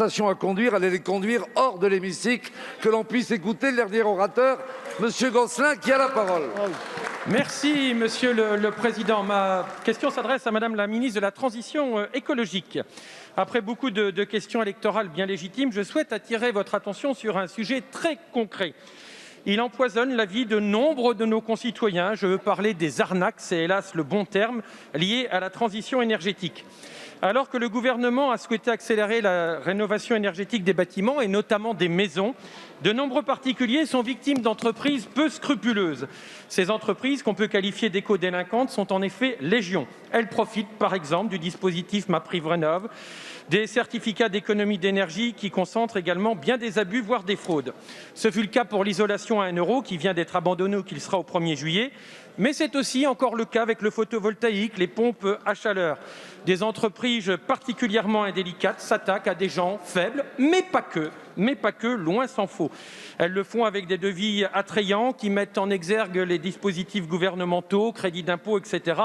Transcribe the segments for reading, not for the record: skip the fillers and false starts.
À conduire, allez les conduire hors de l'hémicycle, que l'on puisse écouter le dernier orateur, Monsieur Gosselin, qui a la parole. Merci, Monsieur le Président. Ma question s'adresse à Madame la ministre de la Transition écologique. Après beaucoup de questions électorales bien légitimes, je souhaite attirer votre attention sur un sujet très concret. Il empoisonne la vie de nombre de nos concitoyens. Je veux parler des arnaques, c'est hélas le bon terme, liées à la transition énergétique. Alors que le gouvernement a souhaité accélérer la rénovation énergétique des bâtiments et notamment des maisons, de nombreux particuliers sont victimes d'entreprises peu scrupuleuses. Ces entreprises, qu'on peut qualifier d'éco-délinquantes, sont en effet légion. Elles profitent par exemple du dispositif MaPrimeRénov', des certificats d'économie d'énergie qui concentrent également bien des abus, voire des fraudes. Ce fut le cas pour l'isolation à 1 € qui vient d'être abandonné ou qui le sera au 1er juillet. Mais c'est aussi encore le cas avec le photovoltaïque, les pompes à chaleur. Des entreprises particulièrement indélicates s'attaquent à des gens faibles, mais pas que, loin s'en faut. Elles le font avec des devis attrayants qui mettent en exergue les dispositifs gouvernementaux, crédits d'impôt, etc.,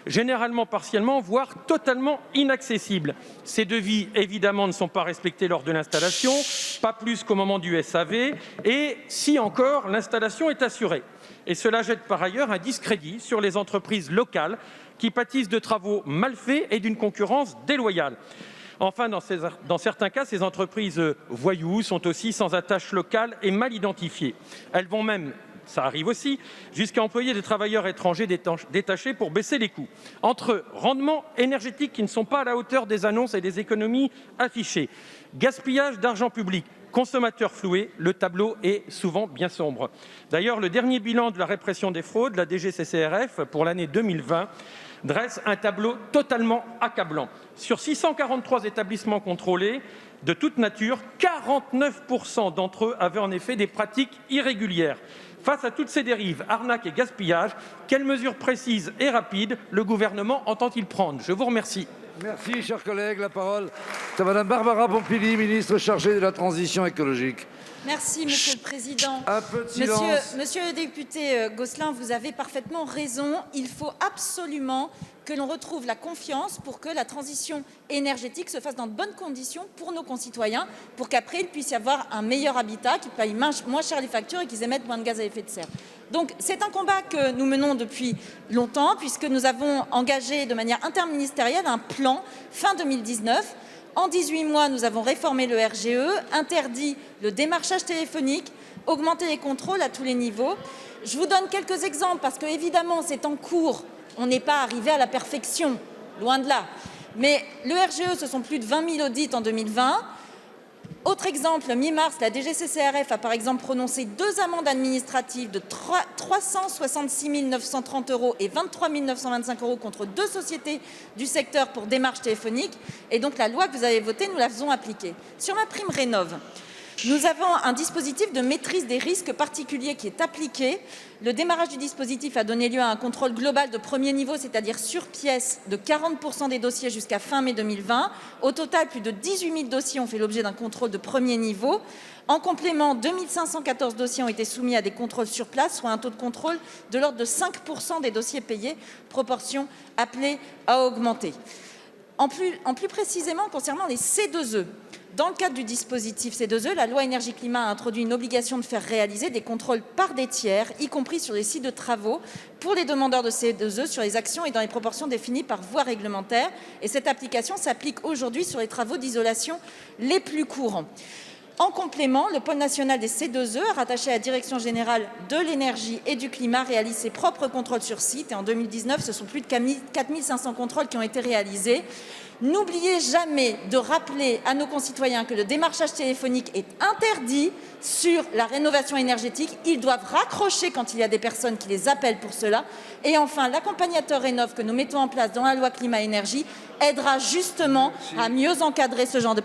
généralement partiellement, voire totalement inaccessibles. Ces devis, évidemment, ne sont pas respectés lors de l'installation, pas plus qu'au moment du SAV, et si encore, l'installation est assurée. Et cela jette par ailleurs un discrédit sur les entreprises locales qui pâtissent de travaux mal faits et d'une concurrence déloyale. Enfin, dans certains cas, ces entreprises voyous sont aussi sans attache locale et mal identifiées. Elles vont même, ça arrive aussi, jusqu'à employer des travailleurs étrangers détachés pour baisser les coûts. Entre rendements énergétiques qui ne sont pas à la hauteur des annonces et des économies affichées, gaspillage d'argent public, consommateurs floués, le tableau est souvent bien sombre. D'ailleurs, le dernier bilan de la répression des fraudes, la DGCCRF, pour l'année 2020, dresse un tableau totalement accablant. Sur 643 établissements contrôlés de toute nature, 49% d'entre eux avaient en effet des pratiques irrégulières. Face à toutes ces dérives, arnaques et gaspillages, quelles mesures précises et rapides le gouvernement entend-il prendre? Je vous remercie. Merci, chers collègues. La parole est à Madame Barbara Pompili, ministre chargée de la Transition écologique. Merci, Monsieur le Président. Un peu de silence. Monsieur le député Gosselin, vous avez parfaitement raison. Il faut absolument que l'on retrouve la confiance pour que la transition énergétique se fasse dans de bonnes conditions pour nos concitoyens, pour qu'après, il puisse y avoir un meilleur habitat, qu'ils payent moins cher les factures et qu'ils émettent moins de gaz à effet de serre. Donc, c'est un combat que nous menons depuis longtemps, puisque nous avons engagé de manière interministérielle un plan fin 2019. En 18 mois, nous avons réformé le RGE, interdit le démarchage téléphonique, augmenté les contrôles à tous les niveaux. Je vous donne quelques exemples parce que, évidemment, c'est en cours. On n'est pas arrivé à la perfection, loin de là. Mais le RGE, ce sont plus de 20 000 audits en 2020. Autre exemple, mi-mars, la DGCCRF a par exemple prononcé 2 amendes administratives de 366 930 € et 23 925 € contre 2 sociétés du secteur pour démarche téléphonique. Et donc la loi que vous avez votée, nous la faisons appliquer. Sur MaPrimeRénov', nous avons un dispositif de maîtrise des risques particuliers qui est appliqué. Le démarrage du dispositif a donné lieu à un contrôle global de premier niveau, c'est-à-dire sur pièce, de 40% des dossiers jusqu'à fin mai 2020. Au total, plus de 18 000 dossiers ont fait l'objet d'un contrôle de premier niveau. En complément, 2 514 dossiers ont été soumis à des contrôles sur place, soit un taux de contrôle de l'ordre de 5% des dossiers payés, proportion appelée à augmenter. En plus précisément, concernant les C2E, dans le cadre du dispositif C2E, la loi énergie-climat a introduit une obligation de faire réaliser des contrôles par des tiers, y compris sur les sites de travaux, pour les demandeurs de C2E sur les actions et dans les proportions définies par voie réglementaire. Et cette application s'applique aujourd'hui sur les travaux d'isolation les plus courants. En complément, le pôle national des C2E, rattaché à la Direction générale de l'énergie et du climat, réalise ses propres contrôles sur site. Et en 2019, ce sont plus de 4 500 contrôles qui ont été réalisés. N'oubliez jamais de rappeler à nos concitoyens que le démarchage téléphonique est interdit sur la rénovation énergétique. Ils doivent raccrocher quand il y a des personnes qui les appellent pour cela. Et enfin, l'accompagnateur Rénov' que nous mettons en place dans la loi climat-énergie aidera justement à mieux encadrer ce genre de